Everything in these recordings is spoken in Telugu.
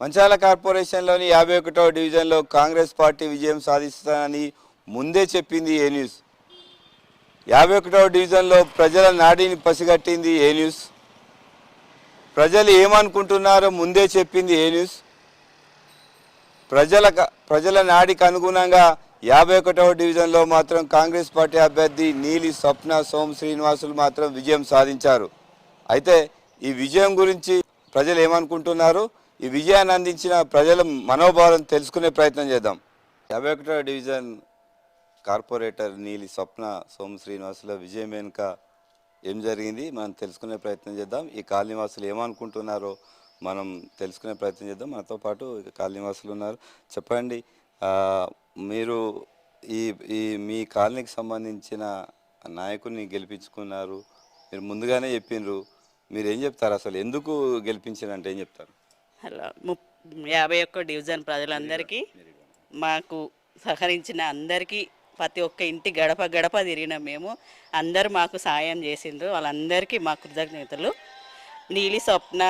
మంచాల కార్పొరేషన్లోని 51వ డివిజన్లో కాంగ్రెస్ పార్టీ విజయం సాధిస్తుందని ముందే చెప్పింది ఏ న్యూస్. 51వ డివిజన్లో ప్రజల నాడిని పసిగట్టింది ఏ న్యూస్. ప్రజలు ఏమనుకుంటున్నారో ముందే చెప్పింది ఏ న్యూస్. ప్రజల నాడికి అనుగుణంగా 51వ డివిజన్లో మాత్రం కాంగ్రెస్ పార్టీ అభ్యర్థి నీలి స్వప్న సోమ్ శ్రీనివాసులు మాత్రం విజయం సాధించారు. అయితే ఈ విజయం గురించి ప్రజలు ఏమనుకుంటున్నారు, ఈ విజయాన్ని అందించిన ప్రజల మనోభావాలను తెలుసుకునే ప్రయత్నం చేద్దాం. 51వ డివిజన్ కార్పొరేటర్ నీలి స్వప్న సోమ్ శ్రీనివాసుల విజయం వెనుక ఏం జరిగింది మనం తెలుసుకునే ప్రయత్నం చేద్దాం. ఈ కాలనీవాసులు ఏమనుకుంటున్నారో మనం తెలుసుకునే ప్రయత్నం చేద్దాం. మనతో పాటు కాలనీవాసులు ఉన్నారు. చెప్పండి, మీరు ఈ ఈ మీ కాలనీకి సంబంధించిన నాయకుడిని గెలిపించుకున్నారు, మీరు ముందుగానే చెప్పిండ్రు, మీరు ఏం చెప్తారు, అసలు ఎందుకు గెలిపించారంటే ఏం చెప్తారు? హలో 51 డివిజన్ ప్రజలందరికీ, మాకు సహకరించిన అందరికీ, ప్రతి ఒక్క ఇంటి గడప గడప తిరిగినాం మేము. అందరూ మాకు సాయం చేసిండ్రు, వాళ్ళందరికీ మా కృతజ్ఞతలు. నీలి స్వప్న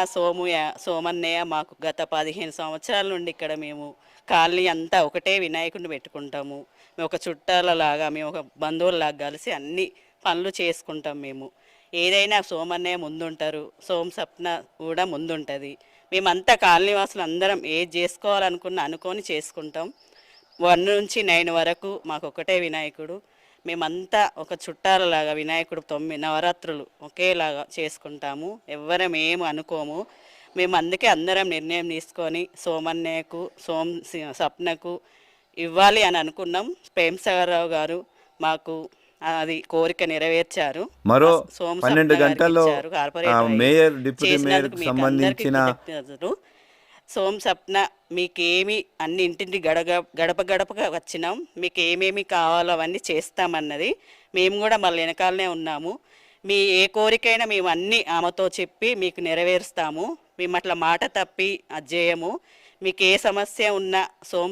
సోమన్నయ్య మాకు గత 15 సంవత్సరాల నుండి ఇక్కడ మేము కాలనీ అంతా ఒకటే వినాయకుడిని పెట్టుకుంటాము. మేము ఒక చుట్టాలలాగా, మేము ఒక బంధువులలాగా కలిసి అన్ని పనులు చేసుకుంటాం. మేము ఏదైనా సోమన్నయ్య ముందుంటారు, సప్న కూడా ముందుంటుంది. మేమంతా కాలనీవాసులు అందరం ఏది చేసుకోవాలనుకొని చేసుకుంటాం. 1 నుంచి 9 వరకు మాకు ఒకటే వినాయకుడు. మేమంతా ఒక చుట్టాలలాగా వినాయకుడు 9 నవరాత్రులు ఒకేలాగా చేసుకుంటాము. ఎవ్వరం ఏమి అనుకోము. మేము అందుకే అందరం నిర్ణయం తీసుకొని సోమన్నయ్యకు సప్నకు ఇవ్వాలి అని అనుకున్నాం. ప్రేమ్సాగర్రావు గారు మాకు అది కోరిక నెరవేర్చారు. మరో 12 గంటల్లో మేయర్ డిప్యూటీ మేయర్ సంబంధించిన సప్న మీకేమి అన్ని ఇంటింటి గడప గడపగా వచ్చినాం, మీకు ఏమేమి కావాలో అవన్నీ చేస్తామన్నది. మేము కూడా మళ్ళీ వెనకాలనే ఉన్నాము. మీ ఏ కోరికైనా మేము అన్నీ ఆమెతో చెప్పి మీకు నెరవేరుస్తాము. మేము అట్లా మాట తప్పి అజ్జేయము. మీకు ఏ సమస్య ఉన్నా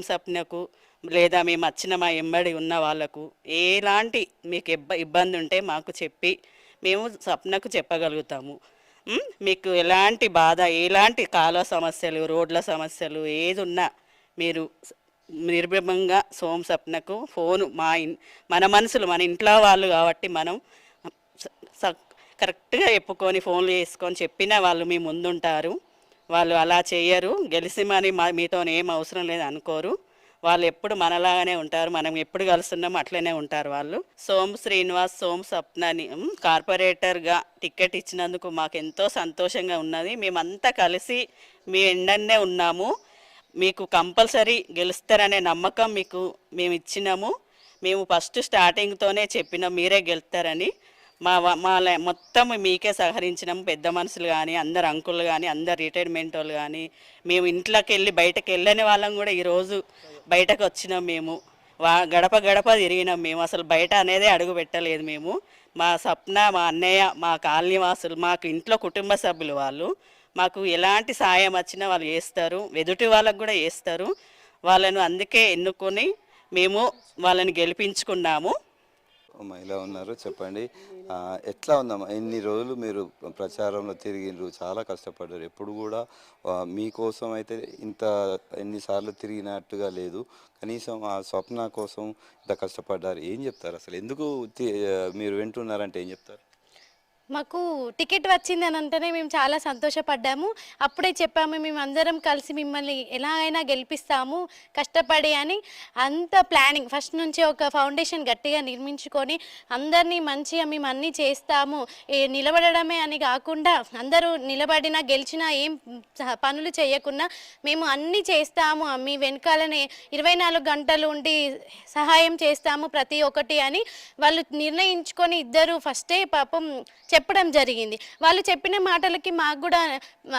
సప్నకు లేదా మేము వచ్చిన మా ఎంబడి ఉన్న వాళ్ళకు ఎలాంటి మీకు ఇబ్బంది ఉంటే మాకు చెప్పి మేము సప్నకు చెప్పగలుగుతాము. మీకు ఎలాంటి బాధ, ఎలాంటి కాలువ సమస్యలు, రోడ్ల సమస్యలు ఏది ఉన్నా మీరు నిర్భయంగా సప్నకు ఫోను మన మనుషులు మన ఇంట్లో వాళ్ళు కాబట్టి మనం కరెక్ట్గా చెప్పుకొని ఫోన్లు చేసుకొని చెప్పినా వాళ్ళు మీ ముందుంటారు. వాళ్ళు అలా చేయరు, గెలిసిమని మీతో ఏం అవసరం లేదు అనుకోరు. వాళ్ళు ఎప్పుడు మనలాగానే ఉంటారు, మనం ఎప్పుడు కలుస్తున్నామో అట్లనే ఉంటారు వాళ్ళు. సోమ్ సప్నని కార్పొరేటర్గా టికెట్ ఇచ్చినందుకు మాకు ఎంతో సంతోషంగా ఉన్నది. మేమంతా కలిసి మీ ఎండనే ఉన్నాము. మీకు కంపల్సరీ గెలుస్తారనే నమ్మకం మీకు మేము ఇచ్చినాము. మేము ఫస్ట్ స్టార్టింగ్తోనే చెప్పినాం మీరే గెలుస్తారని. మా మొత్తం మీకే సహకరించినాము. పెద్ద మనుషులు కానీ, అందరు అంకులు కానీ, అందరు రిటైర్మెంట్ వాళ్ళు కానీ, మేము ఇంట్లోకి వెళ్ళి బయటకు వెళ్ళని వాళ్ళం కూడా ఈరోజు బయటకు వచ్చినాం. మేము గడప గడప తిరిగినాం. మేము అసలు బయట అనేదే అడుగు పెట్టలేదు. మేము మా సప్న, మా అన్నయ్య, మా కాలనీవాసులు, మాకు ఇంట్లో కుటుంబ సభ్యులు వాళ్ళు మాకు ఎలాంటి సాయం వచ్చినా వాళ్ళు చేస్తారు, ఎదుటి వాళ్ళకు కూడా చేస్తారు. వాళ్ళను అందుకే ఎన్నుకొని మేము వాళ్ళని గెలిపించుకున్నాము. మహిళ ఉన్నారు, చెప్పండి, ఎట్లా ఉందమ్మా? ఎన్ని రోజులు మీరు ప్రచారంలో తిరిగిండ్రు, చాలా కష్టపడ్డారు. ఎప్పుడు కూడా మీకోసం అయితే ఎన్నిసార్లు తిరిగినట్టుగా లేదు. కనీసం ఆ స్వప్న కోసం ఇంత కష్టపడ్డారు. ఏం చెప్తారు అసలు, ఎందుకు మీరు వింటున్నారంటే ఏం చెప్తారు? మాకు టికెట్ వచ్చింది అని అంటేనే మేము చాలా సంతోషపడ్డాము. అప్పుడే చెప్పాము మేము అందరం కలిసి మిమ్మల్ని ఎలాగైనా గెలిపిస్తాము కష్టపడి అని. అంత ప్లానింగ్ ఫస్ట్ నుంచి ఒక ఫౌండేషన్ గట్టిగా నిర్మించుకొని అందరినీ మంచిగా మేము అన్నీ చేస్తాము, నిలబడమే అని కాకుండా అందరూ నిలబడినా గెలిచినా ఏం పనులు చేయకుండా మేము అన్నీ చేస్తాము, మీ వెనకాలనే 24 గంటలు ఉండి సహాయం చేస్తాము ప్రతి ఒక్కటి అని వాళ్ళు నిర్ణయించుకొని ఇద్దరు ఫస్టే పాపం చెప్పడం జరిగింది. వాళ్ళు చెప్పిన మాటలకి మాకు కూడా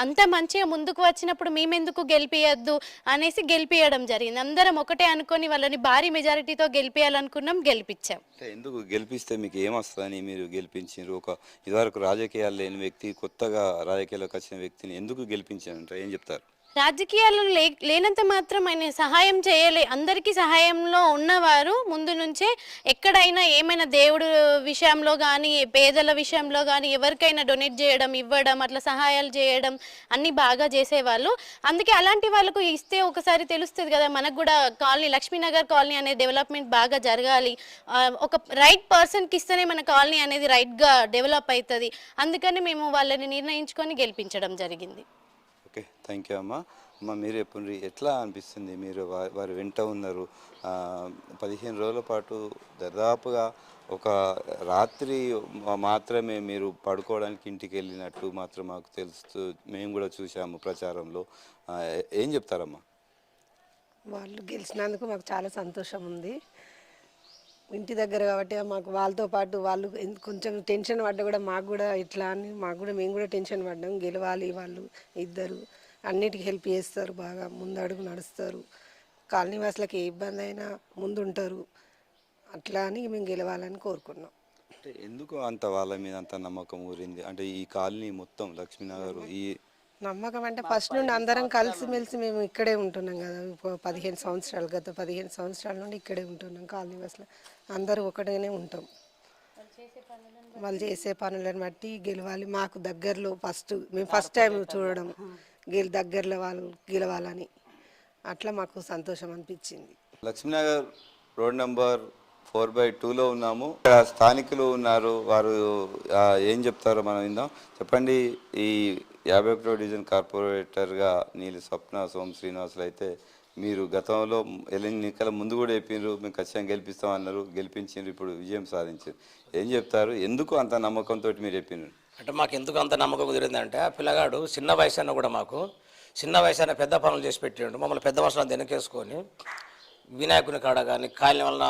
అంత మంచిగా ముందుకు వచ్చినప్పుడు మేమెందుకు గెలిపియద్దు అనేసి గెలిపియడం జరిగింది. అందరం ఒకటే అనుకొని వాళ్ళని భారీ మెజారిటీతో గెలిపియాలనుకున్నాం, గెలిపించాం. ఎందుకు గెలిపిస్తే మీకు ఏమొస్తుందని మీరు గెలిపించారు? ఒక ఇదివరకు రాజకీయాలు లేని వ్యక్తి కొత్తగా రాజకీయాల్లోకి వచ్చిన వ్యక్తిని ఎందుకు గెలిపించారంటే ఏం చెప్తారు? రాజకీయాలు లేనంత మాత్రం ఆయన సహాయం చేయలే. అందరికీ సహాయంలో ఉన్నవారు ముందు నుంచే. ఎక్కడైనా ఏమైనా దేవుడు విషయంలో కానీ, పేదల విషయంలో కానీ, ఎవరికైనా డొనేట్ చేయడం, ఇవ్వడం, అట్లా సహాయాలు చేయడం అన్నీ బాగా చేసేవాళ్ళు. అందుకే అలాంటి వాళ్ళకు ఇస్తే ఒకసారి తెలుస్తుంది కదా, మనకు కూడా కాలనీ, లక్ష్మీనగర్ కాలనీ అనే డెవలప్మెంట్ బాగా జరగాలి, ఒక రైట్ పర్సన్కి ఇస్తేనే మన కాలనీ అనేది రైట్గా డెవలప్ అవుతుంది. అందుకని మేము వాళ్ళని నిర్ణయించుకొని గెలిపించడం జరిగింది. ఓకే, థ్యాంక్ యూ అమ్మ. మీరు ఎప్పుడు ఎట్లా అనిపిస్తుంది, మీరు వారి వెంట ఉన్నారు 15 రోజుల పాటు, దాదాపుగా ఒక రాత్రి మాత్రమే మీరు పడుకోవడానికి ఇంటికి వెళ్ళినట్టు మాత్రం మాకు తెలుస్తూ మేము కూడా చూసాము ప్రచారంలో. ఏం చెప్తారమ్మా? వాళ్ళు గెలిచినందుకు మాకు చాలా సంతోషం ఉంది. ఇంటి దగ్గర కాబట్టి మాకు వాళ్ళతో పాటు వాళ్ళు కొంచెం టెన్షన్ పడ్డా కూడా మాకు కూడా ఇట్లా అని మేము కూడా టెన్షన్ పడ్డాం. గెలవాలి, వాళ్ళు ఇద్దరు అన్నిటికీ హెల్ప్ చేస్తారు, బాగా ముందడుగు నడుస్తారు, కాలనీ వాసులకి ఏ ఇబ్బంది అయినా ముందుంటారు. అట్లా అని మేము గెలవాలని కోరుకున్నాం. అంటే ఎందుకు అంత వాళ్ళ మీద అంత నమ్మకం ఊరింది? అంటే ఈ కాలనీ మొత్తం లక్ష్మీనగర్ ఈ నమ్మకం అంటే ఫస్ట్ నుండి అందరం కలిసిమెలిసి మేము ఇక్కడే ఉంటున్నాం కదా, 15 సంవత్సరాలు, గత 15 సంవత్సరాల నుండి ఇక్కడే ఉంటున్నాం. కాలనీ వాసులు అందరూ ఒకటిగానే ఉంటాం. వాళ్ళు చేసే పనులను బట్టి గెలవాలి. మాకు దగ్గరలో మేము ఫస్ట్ టైం చూడడం, దగ్గరలో వాళ్ళు గెలవాలని, అట్లా మాకు సంతోషం అనిపించింది. లక్ష్మీనగర్ రోడ్ నెంబర్ 4/2లో ఉన్నాము. ఇక్కడ స్థానికులు ఉన్నారు, వారు ఏం చెప్తారో మనం విందాం. చెప్పండి, ఈ 51వ డివిజన్ కార్పొరేటర్గా నీలి స్వప్న సోమ శ్రీనివాసులు అయితే మీరు గతంలో ఎన్నికల ముందు కూడా చెప్పినారు మేము ఖచ్చితంగా గెలిపిస్తామన్నారు, గెలిపించారు, ఇప్పుడు విజయం సాధించారు. ఏం చెప్తారు, ఎందుకు అంత నమ్మకంతో మీరు చెప్పినారు? అంటే మాకు ఎందుకు అంత నమ్మకం కుదిరిందంటే, ఆ పిల్లగాడు చిన్న వయసు అయినా కూడా మాకు చిన్న వయసు అయినా పెద్ద పనులు చేసి పెట్టిండు. మమ్మల్ని పెద్ద వర్షాలు వెనకేసుకొని వినాయకుని కాడ కానీ, కాలనీ వలన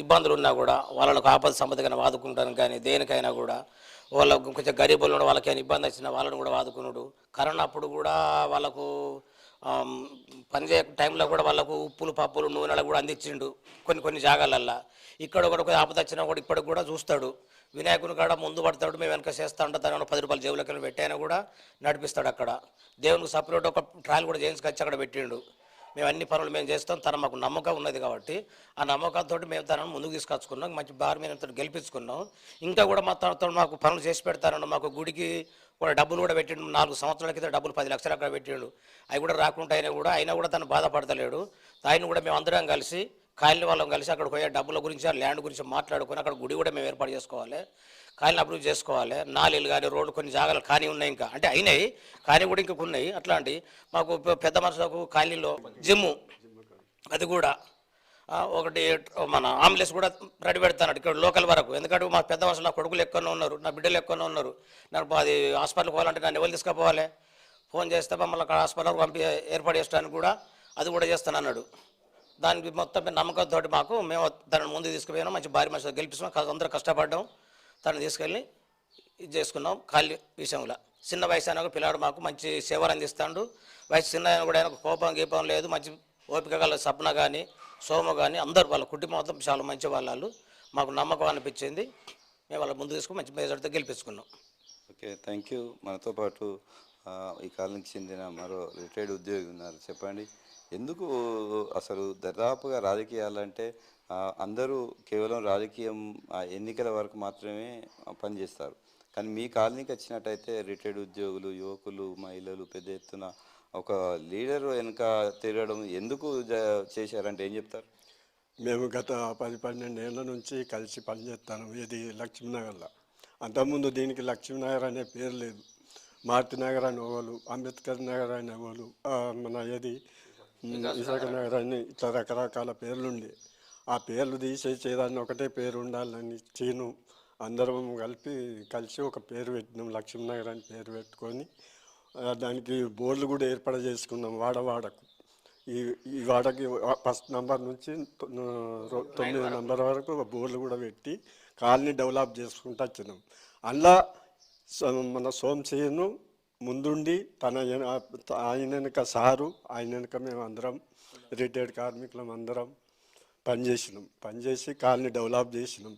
ఇబ్బందులు ఉన్నా కూడా వాళ్ళకు ఆపద సంపదకైనా వాదుకుంటాను కానీ, దేనికైనా కూడా వాళ్ళకు కొంచెం గరీబులు ఉన్న వాళ్ళకైనా ఇబ్బంది వచ్చిన వాళ్ళని కూడా వాదుకున్నాడు. కరోనా అప్పుడు కూడా వాళ్ళకు పనిచేయ టైంలో కూడా వాళ్ళకు ఉప్పులు పప్పులు నూనెలు కూడా అందించిండు కొన్ని జాగాలల్లో. ఇక్కడ ఒకటి ఆపద వచ్చినా కూడా ఇప్పటికి కూడా చూస్తాడు. వినాయకుని కాడ ముందు పడతాడు, మేము వెనక చేస్తా ఉంటాం. తను 10 రూపాయల జేబులకి పెట్టైనా కూడా నడిపిస్తాడు. అక్కడ దేవునికి సపరేట్ ఒక ట్రాయల్ కూడా చేయించుకొచ్చి అక్కడ పెట్టిండు. మేము అన్ని పనులు మేము చేస్తాం. తన మాకు నమ్మకం ఉన్నది కాబట్టి ఆ నమ్మకంతో మేము తనను ముందుకు తీసుకొచ్చుకున్నాం. మంచి బాగా మేము గెలిపించుకున్నాం. ఇంకా కూడా మా తనతో మాకు పనులు చేసి పెడతానన్న, మాకు గుడికి కూడా డబ్బులు కూడా పెట్టిండు. 4 సంవత్సరాల క్రితం డబ్బులు 10 లక్షలు అక్కడ పెట్టిండు. అవి కూడా రాకుండా అయినా కూడా తను బాధపడతలేడు. ఆయన కూడా మేము అందరం కలిసి కాలనీ వాళ్ళం కలిసి అక్కడ పోయే డబ్బుల గురించి, ఆ ల్యాండ్ గురించి మాట్లాడుకొని అక్కడ గుడి కూడా మేము ఏర్పాటు చేసుకోవాలి, కాలనీ అభివృద్ధి చేసుకోవాలి. నాలీలు కానీ రోడ్లు కొన్ని జాగాలు కానీ ఉన్నాయి, ఇంకా అంటే అయినాయి కానీ కూడా ఇంకా ఉన్నాయి. అట్లాంటి మాకు పెద్ద మనుషులకు కాలనీలో జిమ్ము అది కూడా ఒకటి, మన ఆంబులెన్స్ కూడా రెడీ పెడతాను ఇక్కడ లోకల్ వరకు. ఎందుకంటే మా పెద్ద మనుషులు నా కొడుకులు ఎక్కువనే ఉన్నారు, నా బిడ్డలు ఎక్కువనే ఉన్నారు. నాకు అది హాస్పిటల్కి పోవాలంటే నన్ను ఎవరు తీసుకుపోవాలి, ఫోన్ చేస్తే మమ్మల్ని అక్కడ హాస్పిటల్కి ఏర్పాటు చేయడానికి కూడా అది కూడా చేస్తాను అన్నాడు. దానికి మొత్తం నమ్మకంతో మేము తనను ముందుకు తీసుకుపోయినాం. మంచి భారీ మనుషులు గెలిపిస్తాం, అందరూ కష్టపడ్డాం, తను తీసుకెళ్ళి ఇది చేసుకున్నాం. ఖాళీ విషయంలో చిన్న వయసు అయినా పిల్లాడు మాకు మంచి సేవలు అందిస్తాడు. వయసు చిన్న అయినా కూడా ఆయనకు కోపం గీపం లేదు, మంచి ఓపిక గల సప్న కానీ సోమ కానీ అందరూ వాళ్ళ కుటుంబం మొత్తం చాలా మంచి వాళ్ళు. మాకు నమ్మకం అనిపించింది, మేము వాళ్ళ ముందు తీసుకుని మంచి మెజార్టీతో గెలిపించుకున్నాం. Okay, thank you. మనతో పాటు ఈ కాలనీకి చెందిన మరో రిటైర్డ్ ఉద్యోగి ఉన్నారు. చెప్పండి, ఎందుకు అసలు దాదాపుగా రాజకీయాలంటే అందరూ కేవలం రాజకీయం ఎన్నికల వరకు మాత్రమే పనిచేస్తారు, కానీ మీ కాలనీకి వచ్చినట్టయితే రిటైర్డ్ ఉద్యోగులు, యువకులు, మహిళలు పెద్ద ఎత్తున ఒక లీడర్ వెనుక తిరగడం ఎందుకు చేశారంటే ఏం చెప్తారు? మేము గత 10-12 ఏళ్ళ నుంచి కలిసి పనిచేస్తాను. ఇది లక్ష్మీనగర్లో. అంతకుముందు దీనికి లక్ష్మీనగర్ అనే పేరు లేదు. మారుతి నగర్ అని వాళ్ళు, అంబేద్కర్ నగర్ అని వాళ్ళు, మన విశాఖ నగర్ అని ఇట్లా రకరకాల పేర్లుండే. ఆ పేర్లు తీసేసేదాన్ని ఒకటే పేరు ఉండాలని చీను అందరం కలిసి ఒక పేరు పెట్టినాం, లక్ష్మీనగర్ అని పేరు పెట్టుకొని దానికి బోర్డులు కూడా ఏర్పాటు చేసుకున్నాం. వాడకు ఈ వాడకి ఫస్ట్ నంబర్ నుంచి 9 నంబర్ వరకు బోర్డులు కూడా పెట్టి కాలనీ డెవలప్ చేసుకుంటూ వచ్చినాం. అందులో మన సోమశేను ముందుండి ఆయన వెనక సారు, ఆయన వెనక మేము అందరం రిటైర్డ్ కార్మికులం అందరం పనిచేసి కాలనీ డెవలప్ చేసినాం.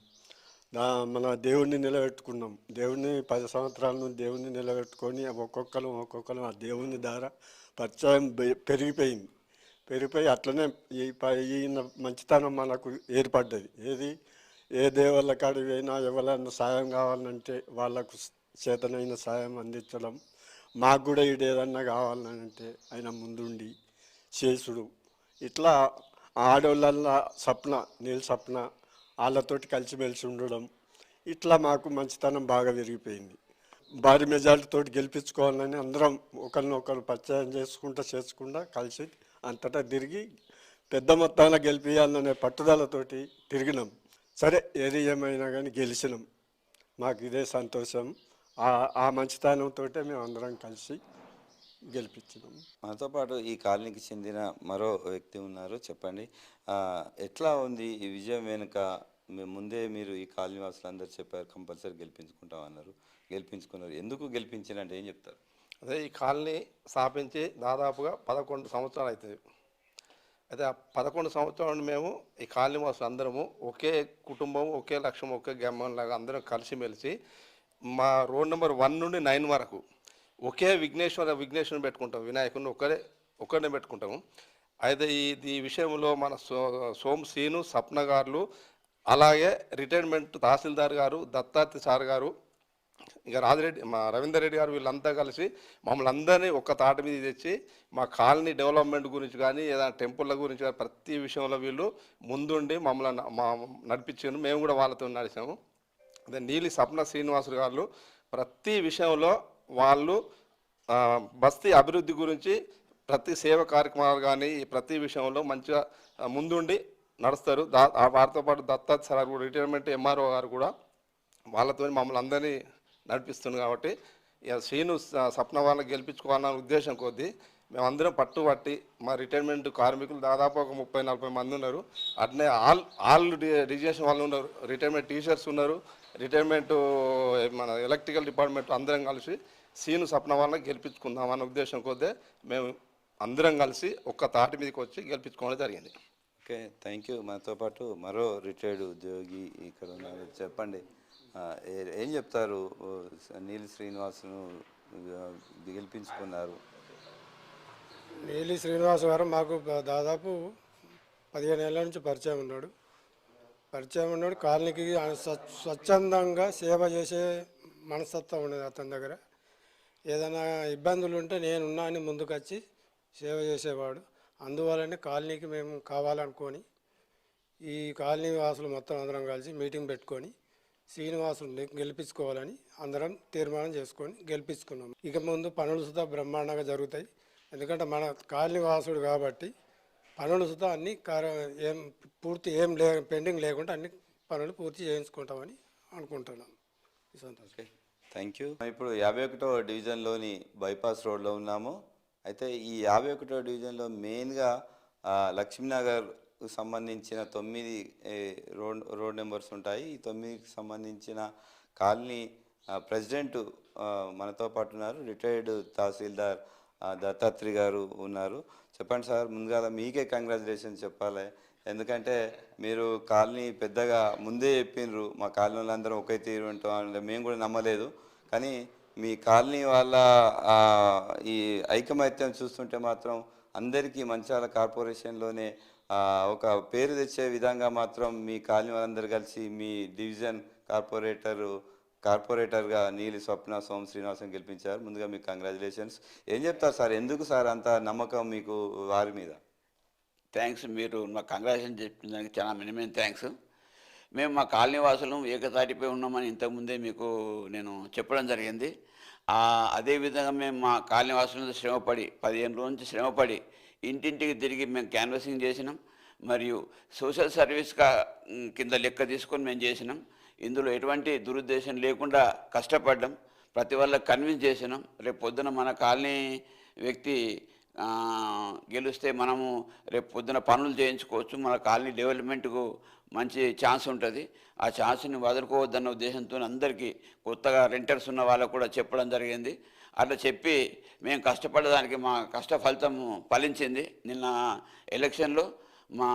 మన దేవుడిని నిలబెట్టుకున్నాం. దేవుడిని 10 సంవత్సరాల నుండి దేవుడిని నిలబెట్టుకొని ఒక్కొక్కరు ఆ దేవుని ద్వారా పరిచయం పెరిగిపోయి అట్లనే ఈయన మంచితనం మనకు ఏర్పడ్డది. ఏది ఏ దేవుళ్ళ కాడికి అయినా ఎవరైనా సాయం కావాలంటే వాళ్ళకు చేతనైన సాయం అందించడం, మాకు కూడా ఈడు ఏదన్నా కావాలంటే ఆయన ముందుండి చేసుడు. ఇట్లా ఆడవాళ్ళ సప్న నీళ్ళ సప్న వాళ్ళతోటి కలిసిమెలిసి ఉండడం, ఇట్లా మాకు మంచితనం బాగా పెరిగిపోయింది. భారీ మెజార్టీతో గెలిపించుకోవాలని అందరం ఒకరినొకరు పరిచయం చేసుకుంటా కలిసి అంతటా తిరిగి పెద్ద మొత్తాన గెలిపించాలనే పట్టుదలతోటి తిరిగినాం. సరే ఏది ఏమైనా కానీ గెలిచినాం, మాకు ఇదే సంతోషం. ఆ మంచితనంతో మేము అందరం కలిసి గెలిపించినాం. మనతో పాటు ఈ కాలనీకి చెందిన మరో వ్యక్తి ఉన్నారు. చెప్పండి, ఎట్లా ఉంది ఈ విజయం వెనుక? ముందే మీరు ఈ కాలనీ వాసులు అందరు చెప్పారు కంపల్సరీ గెలిపించుకుంటామన్నారు, గెలిపించుకున్నారు. ఎందుకు గెలిపించారంటే ఏం చెప్తారు? అదే ఈ కాలనీ స్థాపించి దాదాపుగా 11 సంవత్సరాలు అవుతుంది. అయితే ఆ 11 సంవత్సరాలు మేము ఈ కాలనీ వాసులు అందరము ఒకే కుటుంబం, ఒకే లక్ష్యం, ఒకే గమ్యంలాగా అందరం కలిసిమెలిసి మా రోడ్ నెంబర్ 1 నుండి 9 వరకు ఒకే విఘ్నేశ్వరుని పెట్టుకుంటాం. వినాయకుడిని ఒక్కరినే పెట్టుకుంటాము. అయితే ఈ విషయంలో మన సోమ్ శ్రీను సప్న గారు, అలాగే రిటైర్మెంట్ తహసీల్దార్ గారు, దత్తాత్రి సార్ గారు, ఇంకా రాజిరెడ్డి, మా రవీందర్ రెడ్డి గారు, వీళ్ళంతా కలిసి మమ్మల్ని అందరినీ ఒక్క తాటి మీద తెచ్చి మా కాలనీ డెవలప్మెంట్ గురించి కానీ ఏదైనా టెంపుల్ల గురించి కానీ ప్రతి విషయంలో వీళ్ళు ముందుండి మమ్మల్ని నడిపించారు. మేము కూడా వాళ్ళతో నడిచాము. అదే నీలి సప్న శ్రీనివాసులు గారు ప్రతి విషయంలో వాళ్ళు బస్తీ అభివృద్ధి గురించి ప్రతి సేవ కార్యక్రమాలు కానీ ప్రతి విషయంలో మంచిగా ముందుండి నడుస్తారు. వారితో పాటు దత్తాత్ సార్ కూడా రిటైర్మెంట్ ఎంఆర్ఓ గారు కూడా వాళ్ళతో మమ్మల్ని అందరినీ నడిపిస్తుంది. కాబట్టి ఇక శ్రీను సప్న వాళ్ళని గెలిపించుకోవాలన్న ఉద్దేశం కొద్దీ మేమందరం పట్టుబట్టి మా రిటైర్మెంట్ కార్మికులు దాదాపు ఒక 30-40 మంది ఉన్నారు. అట్నే ఆల్ రిజిస్ట్రేషన్ వాళ్ళు ఉన్నారు, రిటైర్మెంట్ టీచర్స్ ఉన్నారు, రిటైర్మెంట్ మన ఎలక్ట్రికల్ డిపార్ట్మెంట్ అందరం కలిసి శ్రీను సప్న వాళ్ళని గెలిపించుకుందాం అన్న ఉద్దేశం కొద్దీ మేము అందరం కలిసి ఒక్క తాటి మీదకి వచ్చి గెలిపించుకోవడం జరిగింది. Okay, thank you. మనతో పాటు మరో రిటైర్డ్ ఉద్యోగి ఇక్కడ ఉన్నారు. చెప్పండి, ఏం చెప్తారు? నీలి శ్రీనివాసును గెలిపించుకున్నారు. నీలి శ్రీనివాస్ గారు మాకు దాదాపు 15 ఏళ్ళ నుంచి పరిచయం ఉన్నాడు. కాలనీకి స్వచ్ఛందంగా సేవ చేసే మనస్తత్వం ఉండేది అతని దగ్గర. ఏదైనా ఇబ్బందులు ఉంటే నేనున్నా అని ముందుకు వచ్చి సేవ చేసేవాడు. అందువల్లనే కాలనీకి మేము కావాలనుకొని ఈ కాలనీ వాసులు మొత్తం అందరం కలిసి మీటింగ్ పెట్టుకొని శ్రీనివాసుని గెలిపించుకోవాలని అందరం తీర్మానం చేసుకొని గెలిపించుకున్నాం. ఇక ముందు పనులు సుతా బ్రహ్మాండంగా జరుగుతాయి. ఎందుకంటే మన కాలనీ వాసుడు కాబట్టి పనులు సుతా అన్ని పెండింగ్ లేకుండా అన్ని పనులు పూర్తి చేయించుకుంటామని అనుకుంటున్నాం. ఈ సంతోషం. Thank you. ఇప్పుడు 51వ డివిజన్లోని బైపాస్ రోడ్లో ఉన్నాము. అయితే ఈ 51వ డివిజన్లో మెయిన్గా లక్ష్మీనగర్కు సంబంధించిన 9 రోడ్ నెంబర్స్ ఉంటాయి. ఈ 9కి సంబంధించిన కాలనీ ప్రెసిడెంట్ మనతో పాటు ఉన్నారు. రిటైర్డ్ తహసీల్దార్ దత్తాత్రి గారు ఉన్నారు. చెప్పండి సార్, ముందుగా మీకే కంగ్రాచులేషన్స్ చెప్పాలి. ఎందుకంటే మీరు కాలనీ పెద్దగా ముందే చెప్పిండ్రు, మా కాలనీ వాళ్ళందరం ఒకే తీరు ఉంటాం అంటే మేము కూడా నమ్మలేదు. కానీ మీ కాలనీ వాళ్ళ ఈ ఐకమత్యం చూస్తుంటే మాత్రం అందరికీ మంచాల కార్పొరేషన్లోనే ఒక పేరు తెచ్చే విధంగా మాత్రం మీ కాలనీ వాళ్ళందరూ కలిసి మీ డివిజన్ కార్పొరేటర్గా నీలి స్వప్న సోమ్ శ్రీనివాసం గెలిపించారు. ముందుగా మీకు కంగ్రాచులేషన్స్. ఏం చెప్తారు సార్, ఎందుకు సార్ అంత నమ్మకం మీకు వారి మీద? థ్యాంక్స్. మీరు నాకు కంగ్రాచులేషన్ చెప్పిన దానికి చాలా మినిమం థ్యాంక్స్. మేము మా కాలనీ వాసులం ఏకతాటిపై ఉన్నామని ఇంతకుముందే మీకు నేను చెప్పడం జరిగింది. అదేవిధంగా మేము మా కాలనీ వాసులతో శ్రమపడి 15 రోజుల నుంచి శ్రమపడి ఇంటింటికి తిరిగి మేము క్యాన్వసింగ్ చేసినాం. మరియు సోషల్ సర్వీస్ కింద లెక్క తీసుకొని మేము చేసినాం. ఇందులో ఎటువంటి దురుద్దేశం లేకుండా కష్టపడ్డాం. ప్రతి వాళ్ళకి కన్విన్స్ చేసినాం. రేపు పొద్దున మన కాలనీ వ్యక్తి గెలిస్తే మనము రేపు పొద్దున పనులు చేయించుకోవచ్చు. మన కాలనీ డెవలప్మెంట్కు మంచి ఛాన్స్ ఉంటుంది. ఆ ఛాన్స్ని వదులుకోవద్దన్న ఉద్దేశంతో అందరికీ కొత్తగా రెంటర్స్ ఉన్న వాళ్ళకు కూడా చెప్పడం జరిగింది. అట్లా చెప్పి మేము కష్టపడడానికి మా కష్ట ఫలితం ఫలించింది. నిన్న ఎలక్షన్లో మా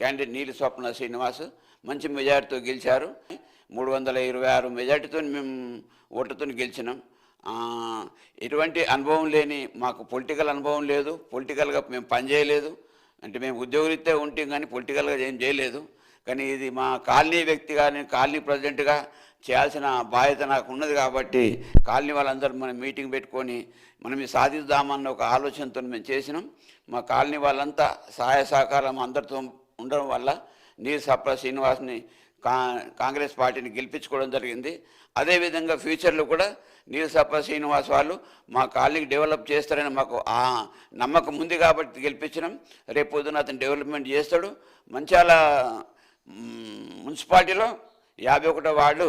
క్యాండిడేట్ నీలి స్వప్న శ్రీనివాస్ మంచి మెజార్టీతో గెలిచారు. 326 మెజార్టీతో మేము ఓట్లతో గెలిచినాం. ఎటువంటి అనుభవం లేని, మాకు పొలిటికల్ అనుభవం లేదు, పొలిటికల్గా మేము పనిచేయలేదు. అంటే మేము ఉద్యోగరీత్యా ఉంటాం కానీ పొలిటికల్గా ఏం చేయలేదు. కానీ ఇది మా కాలనీ వ్యక్తిగా, నేను కాలనీ ప్రెసిడెంట్గా చేయాల్సిన బాధ్యత నాకు ఉన్నది కాబట్టి కాలనీ వాళ్ళందరూ మనం మీటింగ్ పెట్టుకొని మనం ఇది సాధిద్దామన్న ఒక ఆలోచనతో మేము చేసినాం. మా కాలనీ వాళ్ళంతా సహాయ సహకారం అందరితో ఉండడం వల్ల నీల్ సప్ల శ్రీనివాస్ని కాంగ్రెస్ పార్టీని గెలిపించుకోవడం జరిగింది. అదేవిధంగా ఫ్యూచర్లో కూడా నీల్ సప్ల శ్రీనివాస్ వాళ్ళు మా కాలనీకి డెవలప్ చేస్తారని మాకు ఆ నమ్మకం ఉంది కాబట్టి గెలిపించినాం. రేపు పొద్దున అతను డెవలప్మెంట్ చేస్తాడు. మంచాల మున్సిపాలిటీలో 51వ వార్డు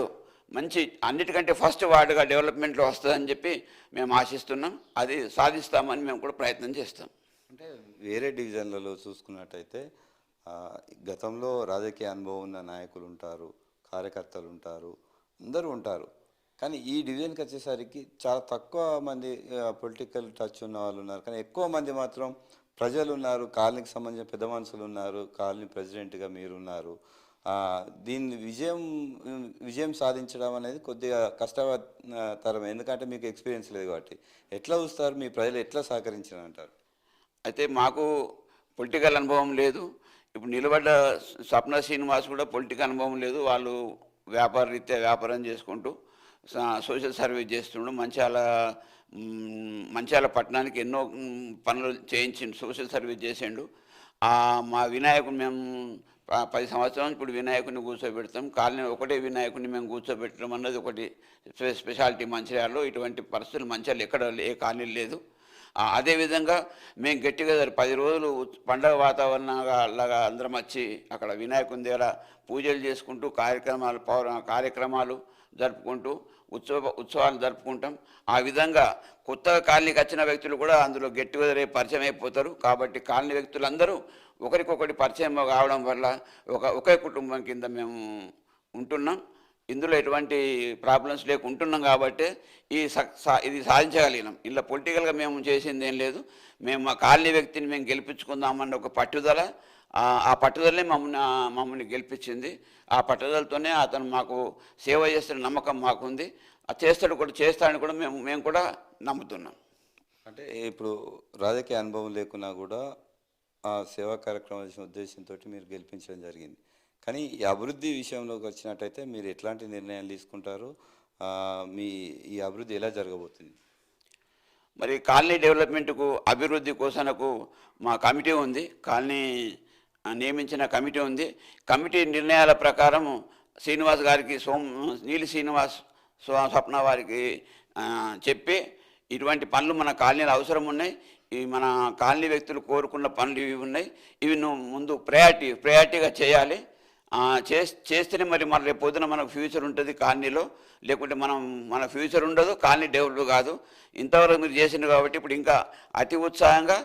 మంచి అన్నిటికంటే ఫస్ట్ వార్డుగా డెవలప్మెంట్లో వస్తుందని చెప్పి మేము ఆశిస్తున్నాం. అది సాధిస్తామని మేము కూడా ప్రయత్నం చేస్తాం. అంటే వేరే డివిజన్లలో చూసుకున్నట్టయితే గతంలో రాజకీయ అనుభవం ఉన్న నాయకులు ఉంటారు, కార్యకర్తలు ఉంటారు, అందరూ ఉంటారు. కానీ ఈ డివిజన్కి వచ్చేసరికి చాలా తక్కువ మంది పొలిటికల్ టచ్ ఉన్న వాళ్ళు ఉన్నారు. కానీ ఎక్కువ మంది మాత్రం ప్రజలు ఉన్నారు, కాలనీకి సంబంధించిన పెద్ద మనుషులు ఉన్నారు, కాలనీ ప్రెసిడెంట్గా మీరున్నారు. దీన్ని విజయం సాధించడం అనేది కొద్దిగా కష్టతరం, ఎందుకంటే మీకు ఎక్స్పీరియన్స్ లేదు కాబట్టి. ఎట్లా చూస్తారు, మీ ప్రజలు ఎట్లా సహకరించారంటారు? అయితే మాకు పొలిటికల్ అనుభవం లేదు. ఇప్పుడు నిలబడ్డ స్వప్న శ్రీనివాస్ కూడా పొలిటికల్ అనుభవం లేదు. వాళ్ళు వ్యాపార రీత్యా వ్యాపారం చేసుకుంటూ సోషల్ సర్వీస్ చేస్తుండు. మంచాల పట్టణానికి ఎన్నో పనులు చేయించిండు, సోషల్ సర్వీస్ చేసిండు. మా వినాయకుని మేము 10 సంవత్సరాలు ఇప్పుడు వినాయకుడిని కూర్చోబెడతాం. కాలనీ ఒకటే వినాయకుడిని మేము కూర్చోబెట్టడం అన్నది ఒకటి స్పెషాలిటీ మంచిర్యాలలో. ఇటువంటి పరిస్థితులు మంచిర్యాలలో ఎక్కడ ఏ కాలనీ లేదు. అదేవిధంగా మేము గట్టిగా 10 రోజులు పండగ వాతావరణంగా అలాగా అందరం వచ్చి అక్కడ వినాయకుని దగ్గర పూజలు చేసుకుంటూ కార్యక్రమాలు జరుపుకుంటూ ఉత్సవాలు జరుపుకుంటాం. ఆ విధంగా కొత్తగా కాలనీకి వచ్చిన వ్యక్తులు కూడా అందులో గట్టిగా పరిచయం అయిపోతారు. కాబట్టి కాలనీ వ్యక్తులందరూ ఒకరికొకటి పరిచయం కావడం వల్ల ఒకే కుటుంబం కింద మేము ఉంటున్నాం. ఇందులో ఎటువంటి ప్రాబ్లమ్స్ లేకుంటున్నాం కాబట్టి ఇది సాధించగలిగినాం. ఇలా పొలిటికల్గా మేము చేసింది ఏం లేదు. మేము మా కాలనీ వ్యక్తిని మేము గెలిపించుకుందామన్న ఒక పట్టుదల, ఆ పట్టుదలనే మమ్మల్ని గెలిపించింది. ఆ పట్టుదలతోనే అతను మాకు సేవ చేస్తున్న నమ్మకం మాకుంది. చేస్తాడని కూడా మేము కూడా నమ్ముతున్నాం. అంటే ఇప్పుడు రాజకీయ అనుభవం లేకున్నా కూడా ఆ సేవా కార్యక్రమం చేసిన ఉద్దేశంతో మీరు గెలిపించడం జరిగింది. కానీ ఈ అభివృద్ధి విషయంలోకి వచ్చినట్టయితే మీరు ఎట్లాంటి నిర్ణయాలు తీసుకుంటారు, ఈ అభివృద్ధి ఎలా జరగబోతుంది? మరి కాలనీ డెవలప్మెంట్కు అభివృద్ధి కోసనకు మా కమిటీ ఉంది, కాలనీ నియమించిన కమిటీ ఉంది. కమిటీ నిర్ణయాల ప్రకారం శ్రీనివాస్ గారికి నీలి శ్రీనివాస్ స్వప్న వారికి చెప్పి ఇటువంటి పనులు మన కాలనీలో అవసరం ఉన్నాయి, ఈ మన కాలనీ వ్యక్తులు కోరుకున్న పనులు ఇవి ఉన్నాయి, ఇవి నువ్వు ముందు ప్రయారిటీగా చేయాలి. చేస్తేనే మరి రేపు పొద్దున మనకు ఫ్యూచర్ ఉంటుంది కాలనీలో. లేకుంటే మన ఫ్యూచర్ ఉండదు, కాలనీ డెవలప్ కాదు. ఇంతవరకు మీరు చేసింది కాబట్టి ఇప్పుడు ఇంకా అతి ఉత్సాహంగా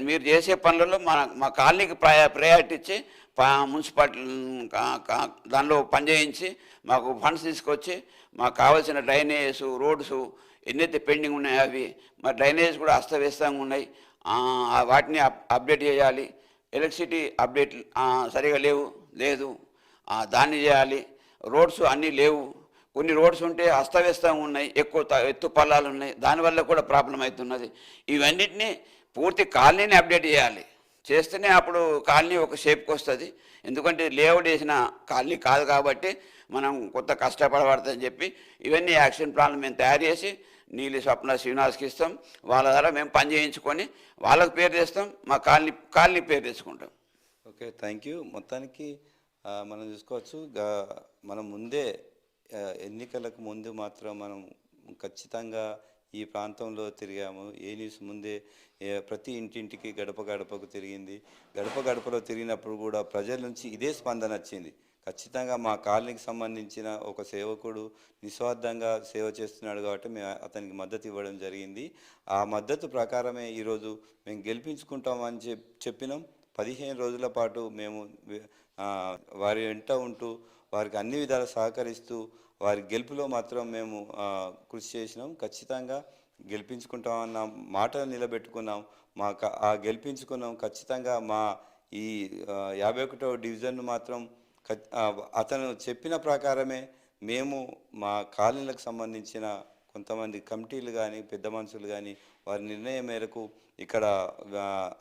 మీరు చేసే పనులలో మా కాలనీకి ప్రయారిటీ ఇచ్చి మున్సిపాలిటీ దానిలో పనిచేయించి మాకు ఫండ్స్ తీసుకొచ్చి మాకు కావాల్సిన డ్రైనేజ్, రోడ్స్ ఎన్నైతే పెండింగ్ ఉన్నాయో అవి, మరి డ్రైనేజ్ కూడా అస్తవ్యస్తంగా ఉన్నాయి, వాటిని అప్డేట్ చేయాలి. ఎలక్ట్రిసిటీ అప్డేట్ సరిగా లేదు, దాన్ని చేయాలి. రోడ్స్ అన్నీ లేవు, కొన్ని రోడ్స్ ఉంటే అస్తవ్యస్తంగా ఉన్నాయి, ఎత్తు పల్లాలు ఉన్నాయి, దానివల్ల కూడా ప్రాబ్లం అవుతున్నది. ఇవన్నిటినీ పూర్తి కాలనీని అప్డేట్ చేస్తేనే అప్పుడు కాలనీ ఒక షేప్కి వస్తుంది. ఎందుకంటే లేఅవుట్ వేసిన కాలనీ కాదు కాబట్టి మనం కొత్త కష్టపడబడదని చెప్పి ఇవన్నీ యాక్షన్ ప్లాన్లు మేము తయారు చేసి నీలి స్వప్న శ్రీనివాస్కి ఇస్తాం. వాళ్ళ ద్వారా మేము పని చేయించుకొని వాళ్ళకు పేరు తెస్తాం, మా కాలనీ పేరు తెచ్చుకుంటాం. Okay, thank you. మొత్తానికి మనం చూసుకోవచ్చు, మనం ముందే ఎన్నికలకు ముందు మాత్రం మనం ఖచ్చితంగా ఈ ప్రాంతంలో తిరిగాము. ఏ న్యూస్ ముందే ప్రతి ఇంటింటికి గడప గడపకు తిరిగింది. గడపలో తిరిగినప్పుడు కూడా ప్రజల నుంచి ఇదే స్పందన వచ్చింది. ఖచ్చితంగా మా కాలనీకి సంబంధించిన ఒక సేవకుడు నిస్వార్థంగా సేవ చేస్తున్నాడు కాబట్టి మేము అతనికి మద్దతు ఇవ్వడం జరిగింది. ఆ మద్దతు ప్రకారమే ఈరోజు మేము గెలిపించుకుంటామని చెప్పినాం. 15 రోజుల పాటు మేము వారి వెంట ఉంటూ వారికి అన్ని విధాలు సహకరిస్తూ వారి గెలుపులో మాత్రం మేము కృషి చేసినాం. ఖచ్చితంగా గెలిపించుకుంటామన్న మాట నిలబెట్టుకున్నాం. గెలిపించుకున్నాం. ఖచ్చితంగా మా ఈ 51వ డివిజన్ మాత్రం అతను చెప్పిన ప్రకారమే మేము మా కాలనీలకు సంబంధించిన కొంతమంది కమిటీలు కానీ పెద్ద మనుషులు కానీ వారి నిర్ణయం మేరకు ఇక్కడ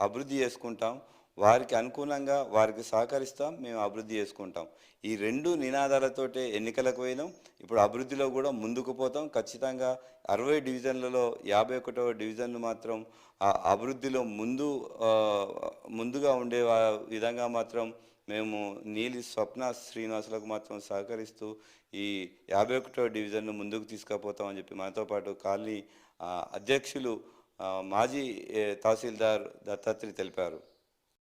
అభివృద్ధి చేసుకుంటాం, వారికి అనుకూలంగా వారికి సహకరిస్తాం, మేము అభివృద్ధి చేసుకుంటాం. ఈ రెండు నినాదాలతోటే ఎన్నికలకు పోయినాం. ఇప్పుడు అభివృద్ధిలో కూడా ముందుకు పోతాం. ఖచ్చితంగా 60 డివిజన్లలో 51వ డివిజన్లు మాత్రం ఆ అభివృద్ధిలో ముందుగా ఉండే విధంగా మాత్రం మేము నీలి స్వప్న శ్రీనివాసులకు మాత్రం సహకరిస్తూ ఈ 51వ డివిజన్ను ముందుకు తీసుకుపోతామని చెప్పి మనతో పాటు కాలనీ అధ్యక్షులు మాజీ తహసీల్దార్ దత్తాత్రి తెలిపారు.